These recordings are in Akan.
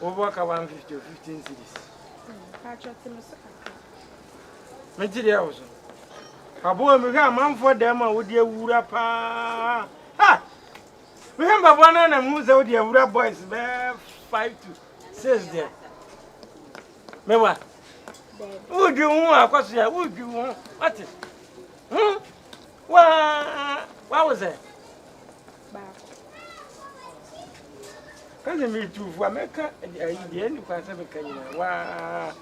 over 150 or 15 cities. Materials. A boy, we got a man for them, I would dear Wurapa. Ha! Remember one and a moose out the Wura boys, 5 to 6 there. Mewa. Would you want? Because I would you want? What is? What was that? Can't me too for America and the end of America. Wow.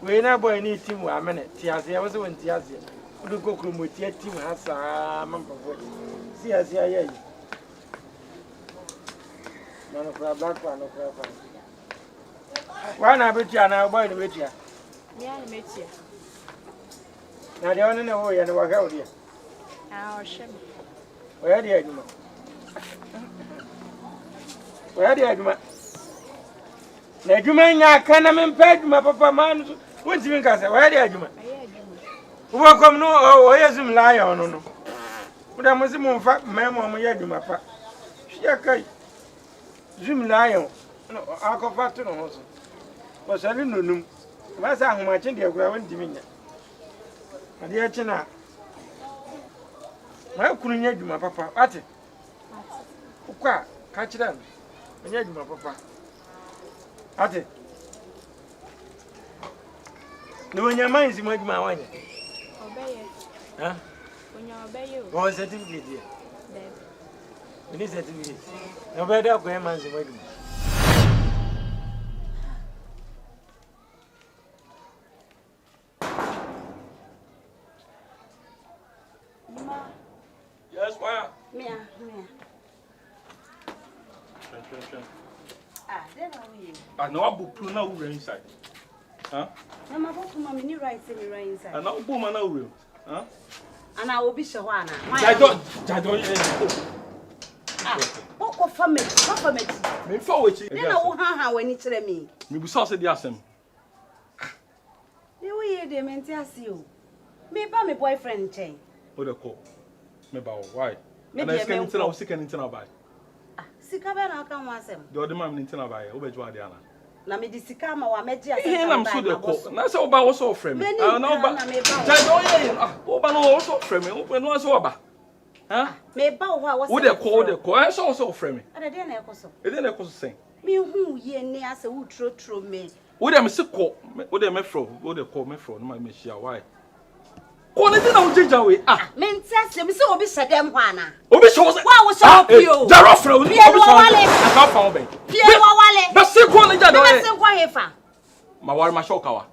We now boy need team 1 minute. Tiazi, was when Tiazi. We go with your team has a member. See, I see. Man of black one of one. I bet you are now by the way. Yeah, I met you. Now the only way and walk out here. Our shame. Where the argument? Where the argument? Najumanya kana memped my papa man. What's you can say? Where the argument? Welcome no oh yes him lion no. But I must move fact memo my yaduma pa. She kai. Zoom lion. No, I go back to no house. Was I didn't know. What's how much in the ground diminish? And the China. I couldn't yet do my papa. What it? Uka, catch them. And yet, my papa. What it? No, when your mind is making my wine. Obey it. Huh? When you obey you. What certificate here? We need certificate. No better grandman's in wedding. Yes, why? Me. Ah, then I know a book now we're inside. Huh? No, my book, mommy, you write inside. And now, woman, now real. Huh? And I will be Shawana. I don't. Ah, what for me? What for me? Me forward. Then I will have when it's me. Me be sauce the Asɛm. The way they meant to see you. Me by my boyfriend chain. What the call? Me bow. Why? Maybe I was sick and internal by. Sikabena can want them. The other man internal by. Obey Diana. Na me disikama wa meji I'm so the call. Na so ba also frame. Ah no ba. Oba no also frame. Open no so ba. Huh? Me ba wa was. What the call? I so also frame. Ada dey na ekoso. E dey na ekoso sen. Me hu ye ne ase wo tro me. What am se call? What am me fro? What the call me fro? No me share why? Ko ne dey na ujeja we. Ah. Me ntiase me se obi sedem ho ana. Obi show say. Wa wo show pio. Jaro fro. Obi show. I can't find me. Pie wa wale. But se ko ne ja do. Me se ko hefa. Ma wari ma show kawa.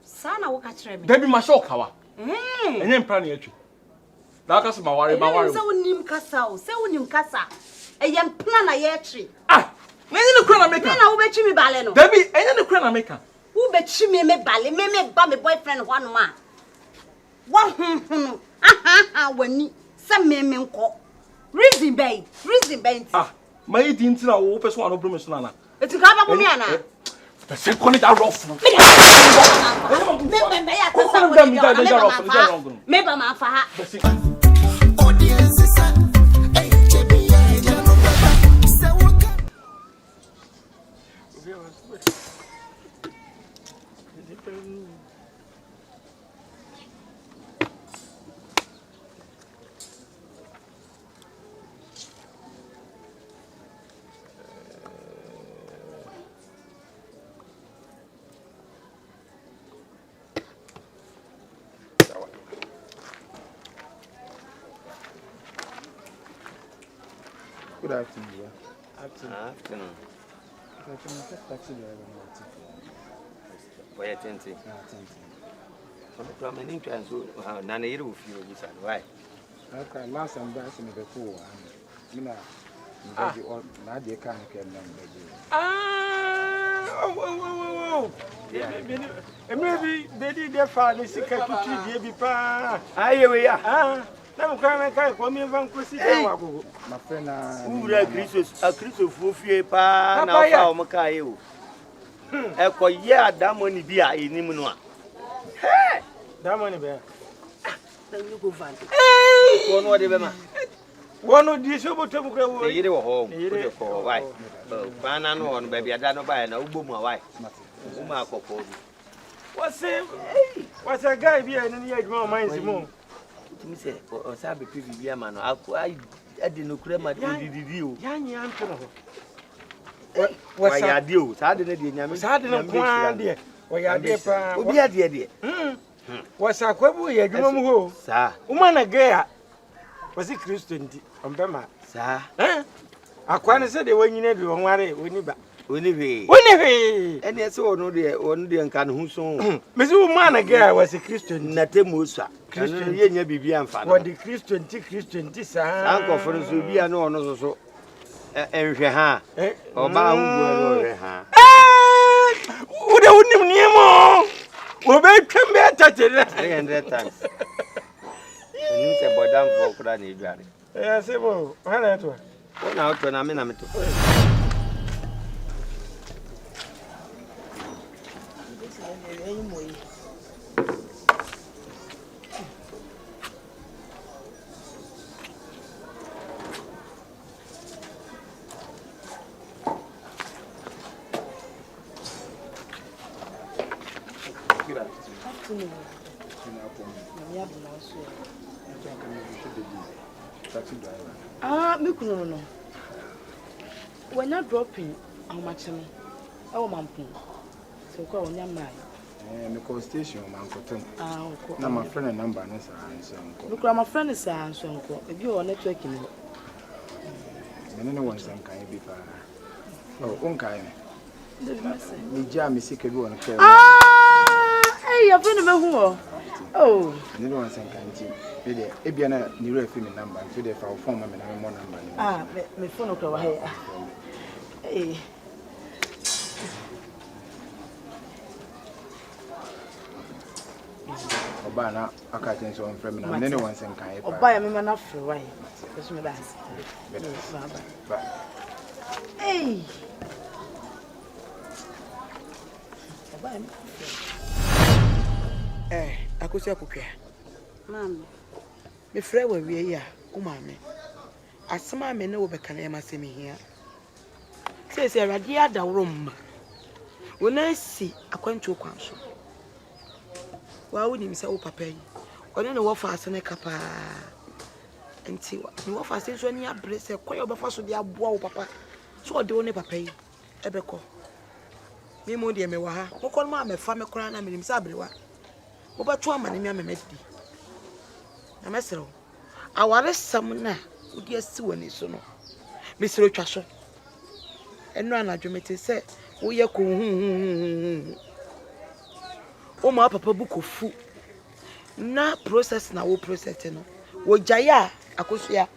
Sana wo ka kire me. Debi ma show kawa. Enye mpra na etwi. Da ka se ma wari ma wari. Se wonim kasa o, se wonim kasa. Eye mpla na ye etwi. Ah, na enye ne kura na meka. Na wo bechi mi bale no. Debi enye ne kura na meka. Wo bechi mi me bale, me ba me boyfriend ho no ma. Wa hunu. Aha, wani. Se me nko. Reason bay. Ah, ma yi di ntina wo person ano bro me so na. Eti ka ba bo me ana. Person ko ni da rough no. Me ya tasa wo. Me ba ma fa ha. Audience is Good afternoon. Afternoon. Taxi driver. Why attentive? I'm an entrance. None of you feel this. Why? Okay, last time back in the pool. Now they can't get maybe they did their father sick to treat the pa. Aye, we are. Now, come in from Chrissy. My friend, who are Christopher Fiepa, now Macayo. Echo, yeah, that money be a inimua. That money bear. Then you go find it. Hey, whatever. One di so botom kra wo. Yire wo ho. Wo ko why. Bana no on baby ada no ba na ugbo mu why. Umu akoko bi. What's a guy be and you adwuma man simo. Timi se o sa be pibi ama no akwa ade no kura ma didi o. Yanyi antro ho. What's a deal? Sa de na de nyame. Sa de no kwan de. O ya de pa. Obi ade de. What's a kwabu ye adwuma mu ho. Sa. Uma na gaya. Was it Christian di ombema. Sa. Akwa ne se de wanyina bi won ware oni ba. Oni hwe. Ene se ono de nka ne hu so. Mesi uma na gaya was a Christian na temusa. Christian ye nya bibia mfa no. What the Christian ti sa. Ankofo no so bia no ono so enhwe ha. Oba hu go enhwe ha. Ude unim niemo. Obe twembe atachere. 300 times. Ni se bodam fo kura na eduare. Sebo, hana to. Ona auto na me na meto. Me no. When you're dropping, how much me? Oh, Mampin. So call on your mind. Me call station, Mancoton. Now my friend and number is answer. Look, my friend is answer. If you are networking, no one can be far. Oh, unkai. Me jam is sick of one. Hey, you're friend of who? Oh, no one can see. If you're not near a female number, to the phone and more number. Me phone over here. Hey. Obana, I can't so on from anyone can kind of buy a man after why. Hey. I could say, Mama. Me friend were we here, Umame. As some men know be can ever see me here. Says a radia da room. When I see a quanto council. Why would him say, oh, papa? Or then what fast and a capa and see what fast is when you have breast a quite over fast with your bow, papa. So I don't ever pay. Ebeco. Me more dear me wa. What call mamma family crown and him sabrewa. Over 2 money, me met thee. Na mesero aware samna odi asiwani so no mesero twaso eno anadwemete se wo ye ko o ma papa bukofu na process na wo process no wo jaya akosua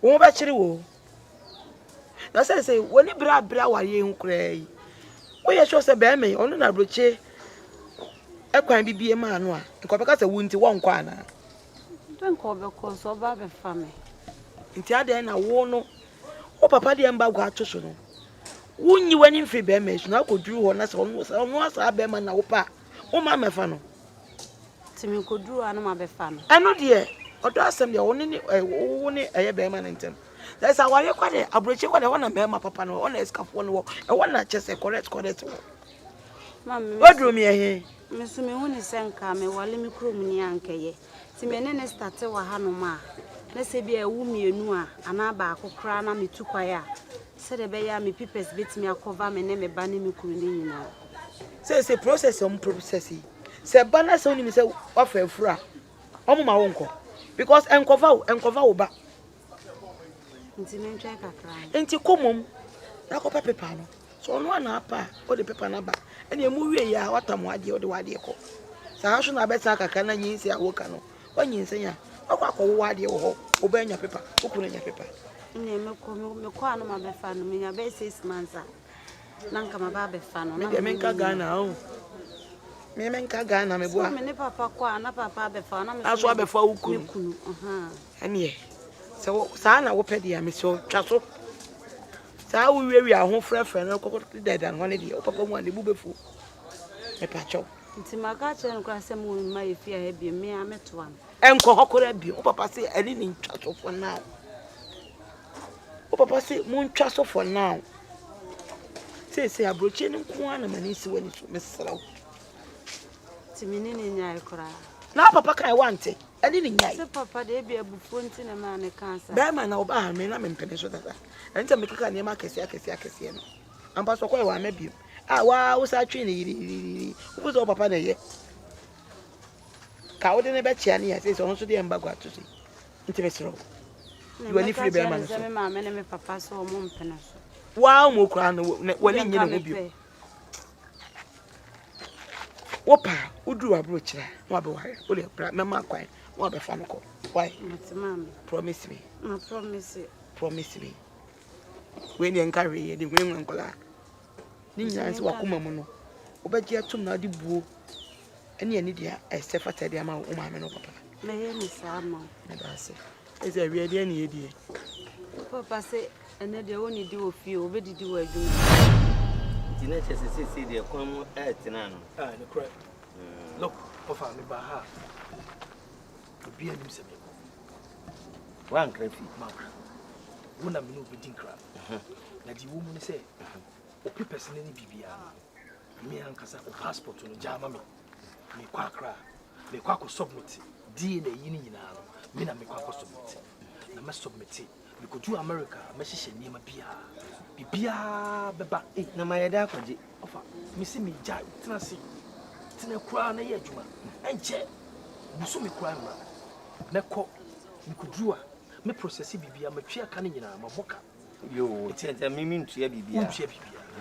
wo ba kire wo na say woni bra ware hu krai wo ye sho se be me ono na broche ekwan bibie ma no a nkobeka se wunti wo nkwa na Don't call because of a family. Intia na wo no o papa de mba gwa atoso no wunyi wani mfiri be me so na ko duru ho na se ono asa be ma na wo pa o ma mefa no Timi ko duru anu ma be fa no eno de odo asem de woni ni wo ni eye be ma ntem that's how ware kwa de abroche kwa de wona be ma papa no ona escafo no wo e wona chese correct wo Mama odru mi ehe me so me huni senka me wale mi krom ni ankeye Timi ne start wa hanoma na se bia ewu mienu a ana ba akokra na metukwa ya se de be ya me pipes betimi akova me ne me ba ne me kuru ni nyina say process process se bana se oni se wa fa afura omo ma wonko because enkova wo ba nti me ntwa kakra enti komom na ko paper no so ono ana apa o de paper na ba ene emu wie ya watamu ade o de wade ko sa ha so na beta kaka na nyinsi awoka no onyinsen ya akwa wo ade wo obenya paper okuna nya paper ne me ko anu ma be fa no me nya be 6 months na nka ma ba be fa no na me nka Ghana o me nka Ghana me boa me ne papa ko ana papa be fa na me aso be fa ukunu ene so sa na wo pede ya me so twaso sa wo wiwi aho frefre no kokko dedan ho ne de o papa mu ane bu befu me pacho nti maka che no kwa se mu ma efi a he bi me ameto an enko hokora bi o papa se ani ni twaso fo na papa say montwa so for now say abroche ne nko ana mani si wani so mesraw timini ne nyai kora na papa kai wante ani ne nyai se papa de bia bufu nti na ma ne kansa ba ma na oba ha me na me mpene so tata enta me keka ne ma akese no ampa so kwa wa mabiem wa wo sa twi ne yiri wo so papa na ye ka wo de ne be chia ne ya say so no so de mba gwa to so nti mesraw you ani free be ma so me ma me ne me papa so mo mpene so wa mo kura no wani nyine ho bio wopa udru abro kira no abe ware o le pra mema kwan no abe fa no ko why promise me I promise me when you encourage ye de when nkola ni nyanse wakoma mu no obagia tum na de buo ene ani dia esefata de ama o ma me no papa me ye ni sa ma na ba se eze awie de ani ye die papa se ene de woni di ofie obedidi wa adwuma tina chese de kwam tina no ne correct look papa me ba ha obi anim se me wan krafi makra wona me no obedi nkra na di wo mu ne se o papers ne bibia me ankasa o passport no jama me kwa akra me kwa ko submit di na yi ni nyina no me na me kwa ko submit na me submit me go to America me hihye niema bibia beba na mayeda akwaje ofa me se me ja tina kura na ye adwuma enche buso me kura ma na ko me kudua me process bibia ma twa ka ne nyina ma boka yo tenta mimi ntua bibia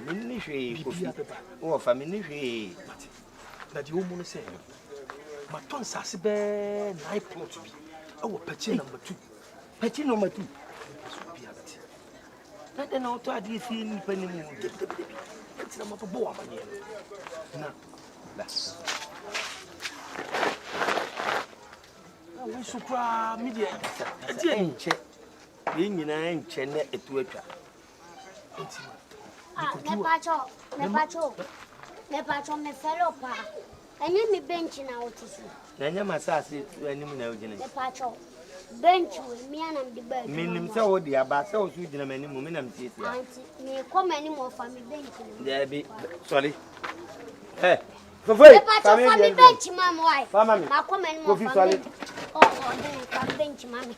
minni hwe kofi o fa minni hwe na di omu no se ma ton sase be nine plot bi awo pachi number 2 pachi number 2 na de na auto adi fi ni pani mu enti na ma to bo amanye na la we sukra media enti enche ye nyina enche na etu atwa enti me pacho me fellow pa enye mi bench na otisi na nya masase anim na ogine me pacho bench we mi anam di ba minim se wo dia ba se wo su gina manim mu minam tieti ya anti me come anim of me bench there be sorry Fofoi, family bench mam why family ma come anim of family oh then bench mami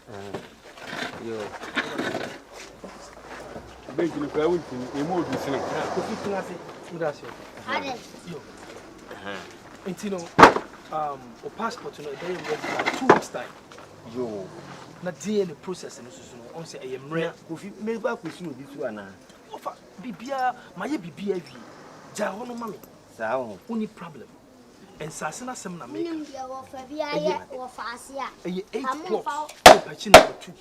yo bench ni kwa wunti ni emo odu sene ko fitina se ndase ade yo enti no o passport no dey ready for 2 weeks time yo na DNA process no so no on say eyemre ko fi me ba ko sunu obi su ana ofa bibia maye bibia wi ja ho no mami sa ho uni problem en sase na sem na me nim dia wo fa bia ye wo fa ase a eye 8 plots pachi number 2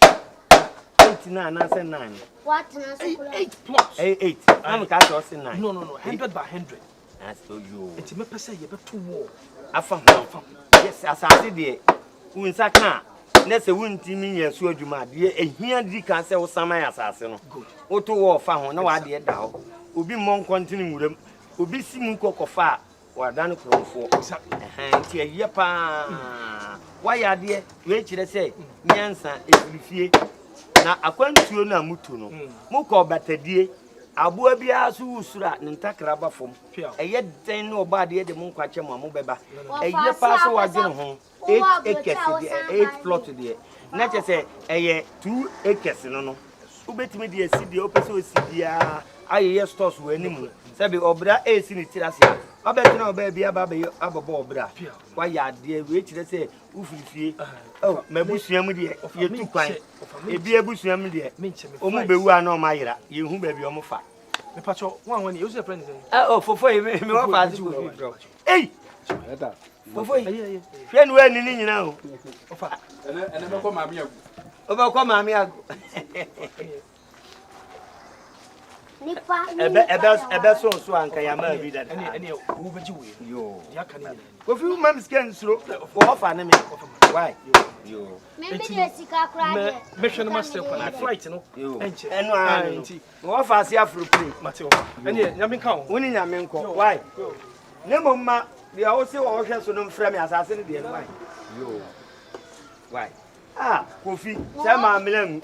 8 na na say 9 what na so 8 plots 8 am ka so say 9 no 100 by 100 that's so you enti me pese ye be to war afa yes asase de unsa ka na se wuntimi nya so adwuma de ehia di kan se wo saman asase no wo to wo fa ho na wa de da ho obi mmon kontinu wuram obi simu kokofa wa dan krofo nti aye pa wa ya de we kire se nyansa efirifie na akwantuo na mutu no mukọ batadie aboa bia so usura ne ntakra ba fom eye den no oba de mu nkwache mo beba eye pa so wa gene ho 8 acres de 8 plot de na che se eye 2 acres no ubetimi de asidi opese osidia ayeye stores we animu sabi obra esi ni tirase obetina oba bia ba be abobo obra wa ya de we kire se ufifie oh mabusuam de ye tu kwan ebi ebusuam de omu bewu ana o mayira ye hu ba bi o mufa me pacho wan you say friend oh fofoi me wa fa zi ko bro eh eta fofoi hwe nu ani ni nyina o ofa ene be ko ma mi agu oba ko ma mi agu nipa ebe so anka ya ma bi da ene wo beji we yo ya kan ni ko fi mam scan suro wo fa na me why yo me de sika kra de me hwe no master ko na flight no enche eno an wo fa se afro plane mateo ene nyame ka ho woni nyame nko why ne momma dia wo se wo hwe so no mfra me asase ne de no why yo why ko fi se ma mlem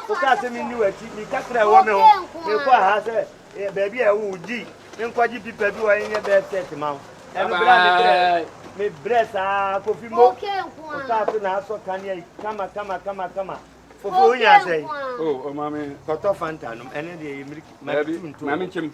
o ka se mi ni wati mi ka kra wo me ho me ko ha se baby e wo ji nkwaji pipa bi wo yen be set ma e no bra me bresa ko fi mo o ka to na so kan ya kama fofo nya sei Oh, mami. koto fanta no ene de Mami chem.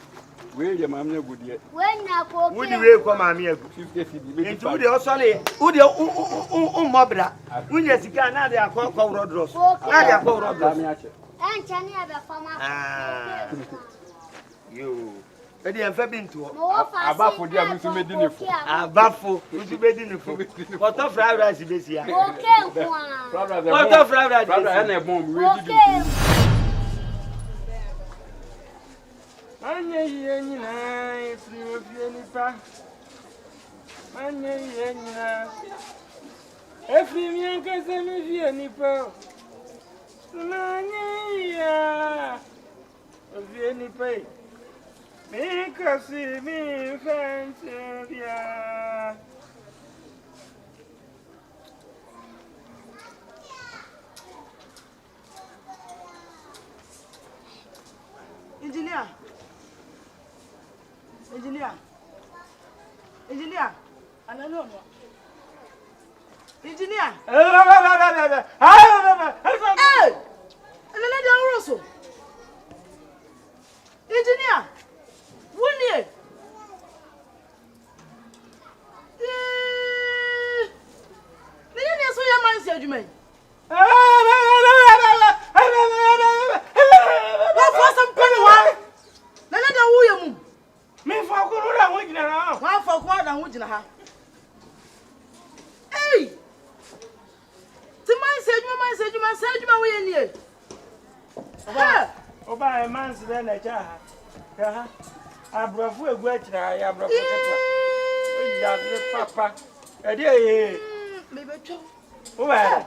We ye mami agudie. When na ko wo di we ko mami agu 50 cedi. nti wo de o so le wo de o mobra wo nya sika na de akọ rodros na de akọ rodros Mami ache. Enchani ebe fama. Yo. Edi enfa bintu. Abafo dia mi so medi ne fo. Abafo, uti bedi ne fo. Koto fried rice besi ya. Okay, kwa. Koto fried rice. Fried rice na ebon we di. Anya ye nyina efiri ofie nipa. Anya ye nyina. Efiri mi ankasa mi fie nipa. Anya ya. Ofie nipa. Me kasi mi fancy bia. Engineer. Anano. Engineer. Hey! Anana de Rosso. Engineer. Wunye. So your man said you may. What for some penny one? None of the me for Guru, which now, one for quite and which now. Hey! To my said you said my way in here. Oh, by a man's then a jar. I brought you a great I brought papa. A dear, maybe two. Well,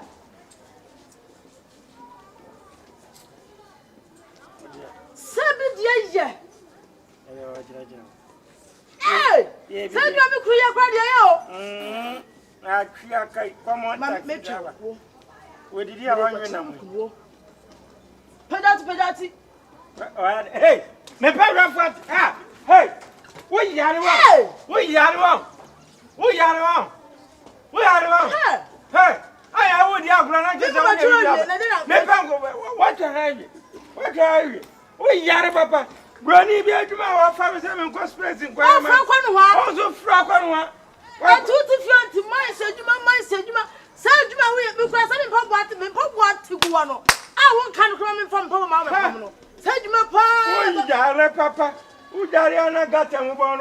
yeah. Hey! Send me a queer cry. I come on, Mitchell. Where did you have your number? Pedati. Hey, me paragraph. Ah, hey, what you are wrong? What you are wrong? What you are wrong? What are wrong? Hey, I would have what are you? What are you? What are papa? Granny be a tomorrow, 5 conspiracy. Also, frack on one. I told you to my said you my because I didn't to one. I won't come from Papa. Said you my papa. Who Diana got him one.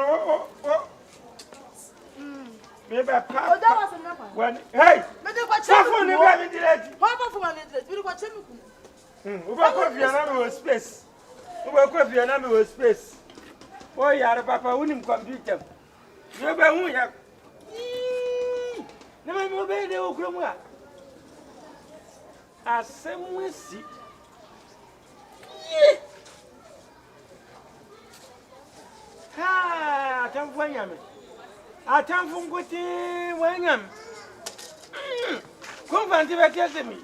Maybe that was enough. When, hey, what's up for the baby? Papa for my little, you watch him. Who got your number space? Who got your number space? Oh, yeah, Papa wouldn't computer. You better who ya. Never obey the Oklahoma. Asɛm we see. Ha, atamfo anyame. Atamfo nkote wanyam. Konfanti be kese mi.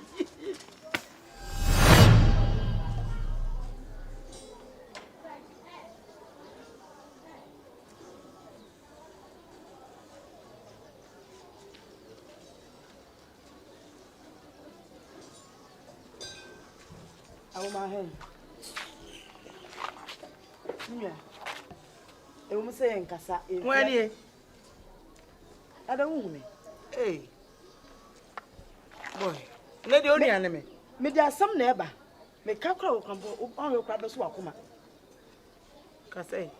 My hand. Yeah. You must say in Casa. When ye? I don't know. Hey, boy, let the only enemy. Me there some neighbor. Me can't call on your crabs who are come. Casa.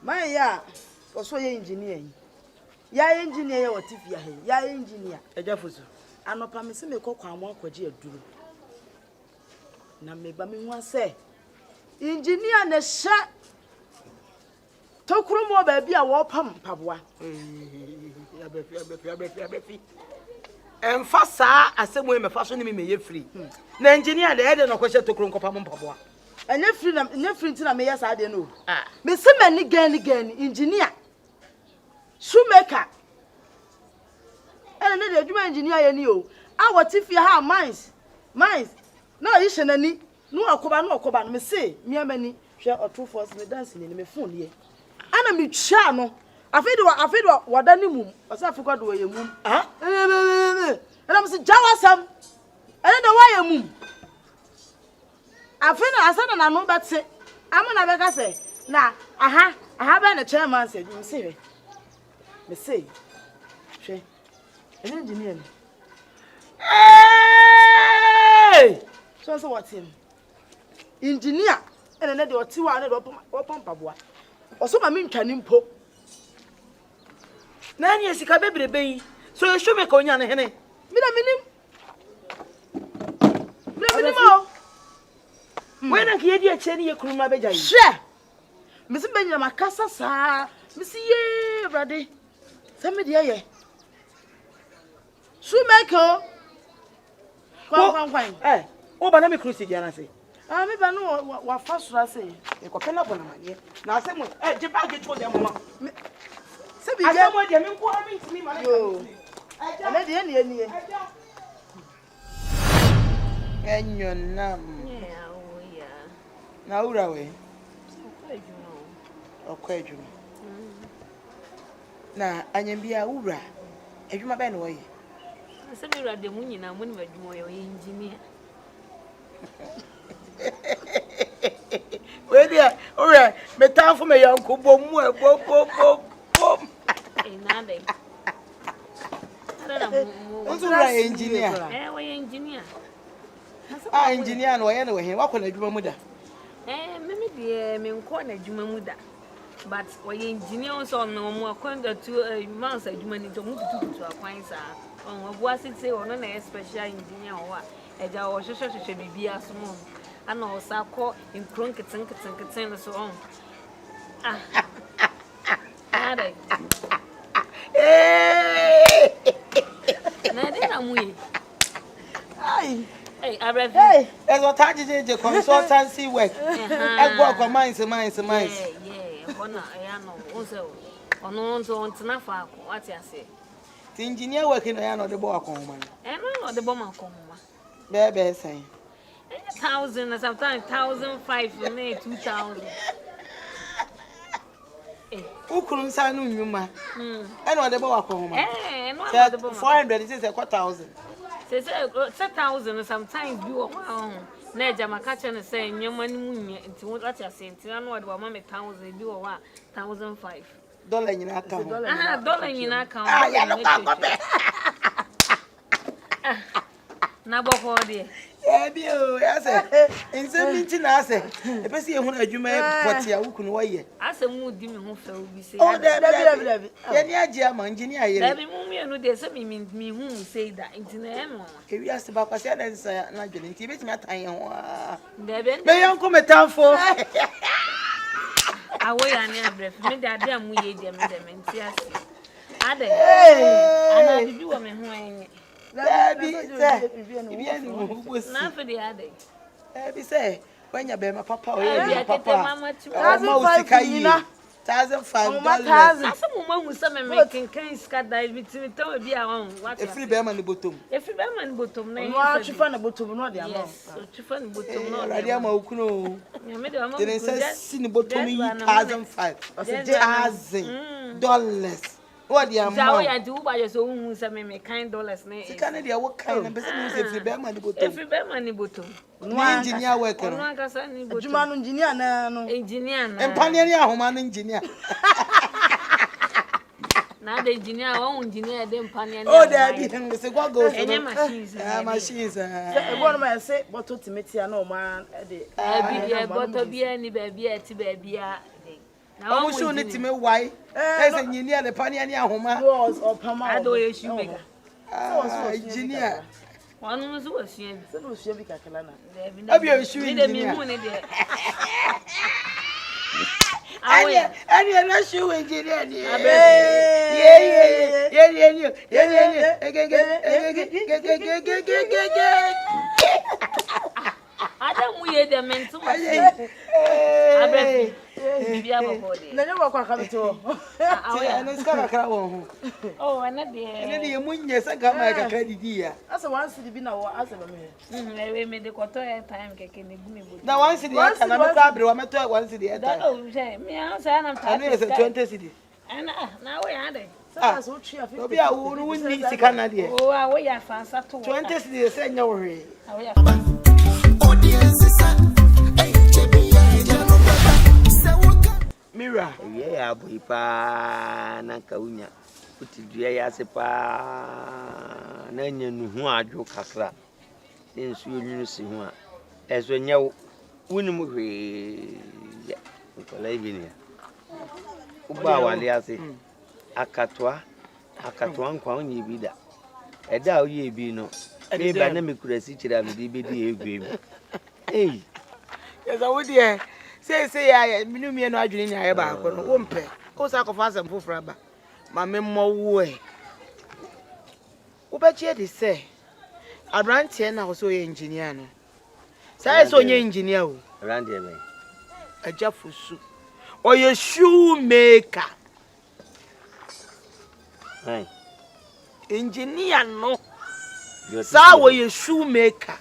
My ya was so engineering. Ya engineer what if ya engineer. A Jefferson. I'm not promising me cook and walk with you. Na me ba me hu say engineer na sha tokuru mo ba bia wo pam paboa ya befi emfa saa asemu e mefa so ne me ye free na engineer na e de no ko sha tokuru nko pam paboa enya free nti na me yes ade no me se mani gan engineer shoemaker ene ne de adwuma engineer ye ni o a what if you ha mines No, you shenani. No akoba no me say me amani hwe o true force me dance ni me phone ye. Ana me twa no. Afedo wada ni mum. Osa afekwa do ye mum. Ah? Ana me say jawasam. Ana da wa ye mum. Afena asana na no betse. Amana be ka say na aha be na chairman say me say. Me say. Hwe. Ene engineer ni. Hey! So what him? Engineer and another or 200 open pabua. Or so my mean can impo. Nine years, a baby. So you should make on your henny. Minim. When I hear you, Chenny, a crew, my baby. Share Miss Benjamin Macassa, sir. Missy, ye, brady. Somebody, ye. Shoemaker. Quang, eh. Oh, but let me cruise again, I say. Ah, maybe I know what first I say. You can pen up on a man. Now, some way, eh, the bag for them, mamma. Say, I don't want them to me, my yo. I let the end. And your name. Yeah. Now, away. Okay, you know. Now, I am be a ura. If you my band away. I said, you are the moon, and I'm going to do your engineer. Well, yeah, all right. But time for my uncle, boom. What's the right engineer? Engineer. Ah, engineer, no, anyway, what can I do, my mother? Maybe the men corner, Jumamuda. But when engineers on no more conduct to months, you manage to move to a fine sir. On was it say, or no special engineer or what? A jar or should be a small. I know, so call in crunkets and so on. Ah, hey, that's what I did the consultancy work. I work on mines. Yeah, I know. Also, on Tanafa, what I say. The engineer working on the board, and not the bomber. Baby, say 1,000 and sometimes 1,500 for me, 2,000. Who couldn't sign you, ma? I know the board, 400 is a 4,000. Say 7,000 sometimes do a Nedja Macachan saying, your money into what I say, I know what 1,000 do a 1,500. $1 in account. $1 in account. Na boko de e bi o ase ense mi ti na ase e pesi ehun adwuma poti a wukunu waye ase mu di mi ho fa obi se o de ye ni AGYA ma engineer ye da bi mu mienu de se mi hu se da entina e no e wi ase ba kwase na nsa na dwele nti betimi atan ye ho da be me yanko metamfo awo ya ni abref me da de amu ye de me nti ase ade ana bibi wo me ho enye Baby, say, when you be my papa, or your papa, $1,500. Some woman some making case cut that between to be around. What if you be man bottom? If you be man bottom, no, you find a bottom, no, the amount. So you find bottom, no, I am Okuno. You made a man seen the bottom $1,500. What the amount? I do by your own some kind dollars. Canada, what kind of business if you bear money bottom? If you bear money bottom, no engineer worker, no engineer, no engineer, and Pania, woman engineer. Now the engineer, one engineer, then Pania. Oh, there be him, Mr. Wago, and machines. Machines. One of my say, but to meet you, no man, a bottle beer, any baby, a baby. Now, I'm sure it's me why. As an engineer, the Pania Homa was or Pama. I do a shoemaker. Engineer. One was who was here. So, Calana. Have you a shoe in the moon? And you're not shoe engineer. I don't wear them in too much. Bibia body. Na nyo kwa kamito. Ana ska kakra wo ho. Oh, ana de. Ene de munye sa ga ma kakra didi ya. Asa wan sidi bi na wo asa ba me. We me de koto e time keke ne gumi bodi. Na wan sidi ya kana me kwa abre wa meto wan sidi ya time. Oh, me ansa na mta. Anu ye 20 cedi. Ana na we ya de. Ah, so tria 50. Obi a wo no wonni sika na de. Oh, a we ya fansa to. 20 cedi se nya wo hwe. A we ya. Mira. Yeah, boy, pa na kaunya. Kuti dua ya se pa na nya nu hu adwo kakra. Ensu onwunu si hu a. Eso nya woni mu hwe. Ya, kola ibini ya. Uba wale ase. Akatwa nkwa onye bi da. Eda oye bi no. Me ba na me kurasi kira me di bedi egwem. Eh. Yesa wo de say ya minu me no adwene nya ye ba ko no wo mpe wo sa ko fa asem fofora ba ma me mo wo e wo ba chie de say abrantie na wo so ye engineer no say so nye engineer o Around here, man. Ajafusu o ye shoemaker Hey. Engineer no sa wo ye shoemaker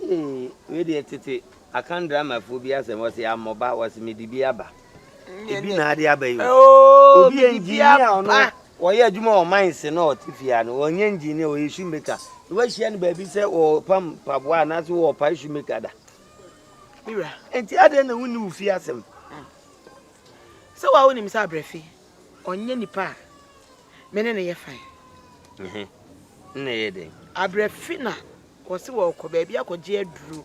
We dey tete akandra mafobia se mo se amoba was medibi aba ebi na ade aba yi obi engineer ono wo ye adwuma o mines na o tifia no onye engineer o ye shoemaker we hia no ba bi se o pam paboa na se o pa shoemaker da mira enti ade na woni ufi asem se wa woni mi sa brefi onye nipa mene ne ye fine na ye de abrefi na wosi wo ko ba bia ko je aduru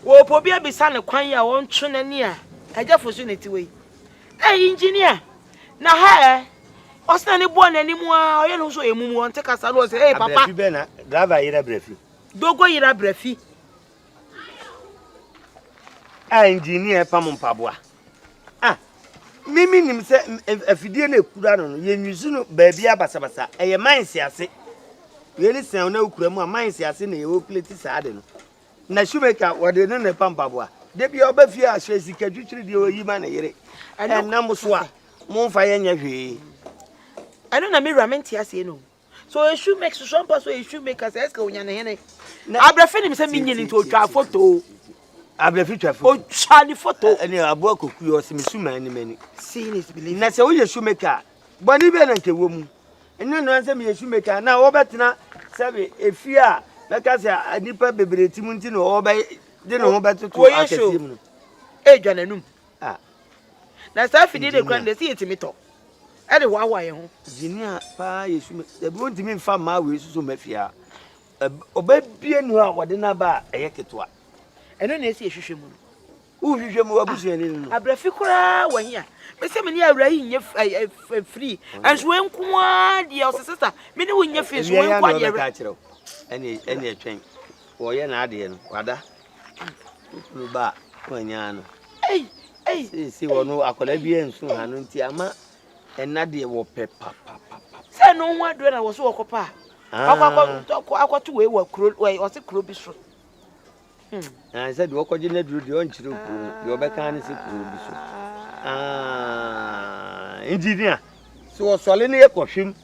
wo po bia bisa ne kwan ya won twe nani a ajafosu ne tiwe engineer na ha osna ne bo nani mu a oye no so emumu won te kasa no say papa abrefi be na driver yira brefi dogo yira brefi engineer pam mpaboa mimi nim se afidie na ekura no ye nyusu no ba bia basabasa eye mines ase yeli sen na ukura mu a mines ase na ye wo plate saade no na shoemaker wode ne pampaboa de bia oba fie a hwe sika twitwiri de oyi ma na yere enam so a momfa ye nya hwe eno na mirament ase no so a shoemaker so mpa so a shoemaker se eska onya ne hene abrefi nim se minyini to twa photo abrefi twa photo o twa ni photo ene abo akoku yo se mesuma ni mani seeing is believing na se wo ye shoemaker boni be na nkewo mu eno no anse me ye shoemaker na wo betena sabe efi a beka se anipa bebreti mu nti no wo be de no ho betutu akasi mu dwananum na sa fidi de kwan de se yetimi to e de wa ye ho engineer pa ye shoemaker de bo ntimi mfa ma we susu mafia oba bie nu a wode na ba eye ketwa eno na esi ehwehwe mu uhwehwe mu abusuani no abrefi kura wa hia me se me ni awra yi nye free anso enko a de o sesa me ni wo nye free so enko a de ene etwen wo ye na ade no kwada lu ba kwanya no si wono akola bi ensu ha no nti ama enade wo pepa se no ho adro na wo so okopa akwato we wa kuro o se kuro bi so said Wokoji Nedru, the Onchuru, your Becan is engineer. So, Solini Ecoshim,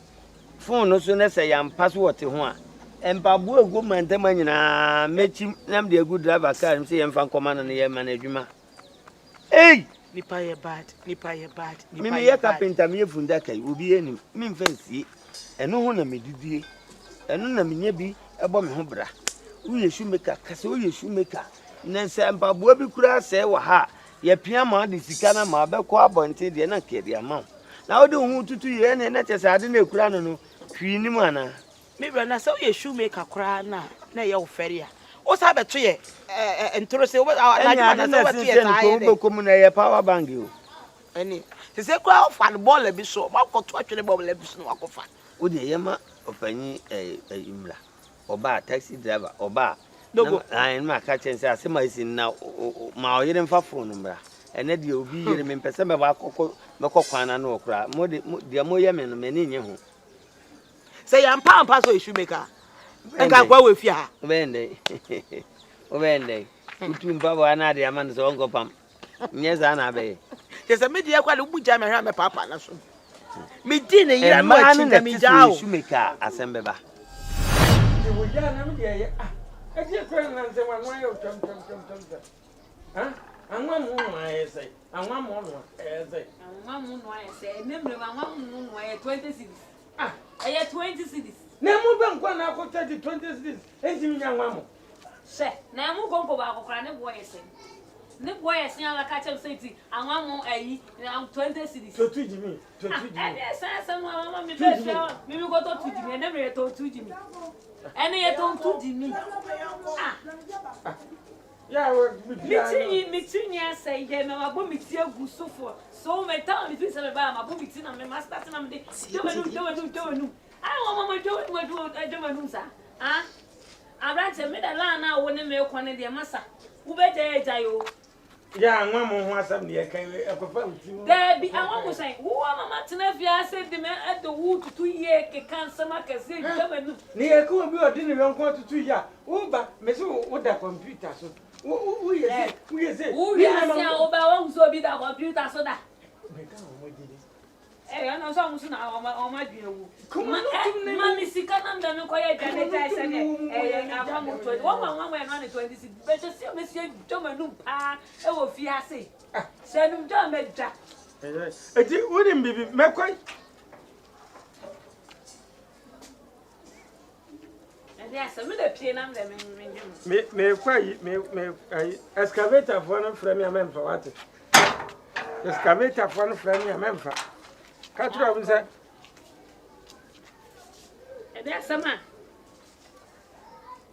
phone no sooner say I'm password to one. And Babu, good man, the man, met him, name the good driver car and say, I'm from command and the management. Hey! Nipa bad. Mimi ya CAPENTA me fundaka, will be any mean fancy, and no one me did, and none of me be a bomb hobra. We shoemaker, Casso, shoemaker. Nancy and Babu be cura say, ha, ye piano, the Sicana, my back, until the end the amount. Now, do who to 2 years and let us add in a crown, Queenie Mana. Maybe I saw your shoemaker cry now, nay, your ferry. What's happened to you? And to say what I come a power bang you. Any, he said, crowd for the ball, a bit so, Marco to actually bubble a bit no offer. Would the Yama of any imla or bar taxi driver or bar? No, I am my catch and say, I see my sin now, my hidden phone number. And then you'll be in Pesamba Makokwana no cry, more the more Yemen, many in you. Say, I'm Pam Paso shoemaker. And I go with ya. When they Utumba wana de amane so onko pam. Nyeza na be. Yesa me de yakwa le buja me hwa me papa na so. Me di ne yira no achi da me jao. Shumeka Asɛm beba. Ti wo ya na me de ye. E je ko na nse wa nwa yo tom. Ha? Anwa mu no ayese. Anwa mu no ayese. Anwa mu no ayese. Nemre anwa mu no aye 20 cities. Aye 20 cities. Na mu ba nkwa na akota di 20 cities. Enti mi nya nwa mu. Se, na mu konko ba akokra ne boy ese. Ne boy ese ala ka chem senti anwa mu ayi 20 cities. To tu jimi. E se mama mi be se mi go to tu jimi. Nemre to tu jimi. Ene ye to tu jimi. Ya wo bi mitini ase ye me wabo miti egu sofo so me ta mi fi se me ba ma bo miti na me master na me de dewanu ai mama dewanu sa abrante me da la na wo ne me ko ne de masa wo be je yo ya anwa mo ho asam de kan ekofa uti mo da bi anwa mo sai wo mama tena fi ase de me edo wo tutu ye ke kan sama ke se dewanu ni e ko bi odi ni won tutu ya wo ba me so wo da computer so Who is it? Who is it? Oba won so bi da computer so da. Ana so musu na o ma dwe wu. Ma mi sika na nda me koye dwane tai se ne. Aba mo to. Wo ma nwa na 26. Be je si me si do ma nu pa e wo fi ase. Se nu do me dwa. Eti wodi mbibi me koy. Yes, I'm the piano. Me quay, me excavator for no frame a member. What? Excavator for no frame a member. Catch up and say, and there's some.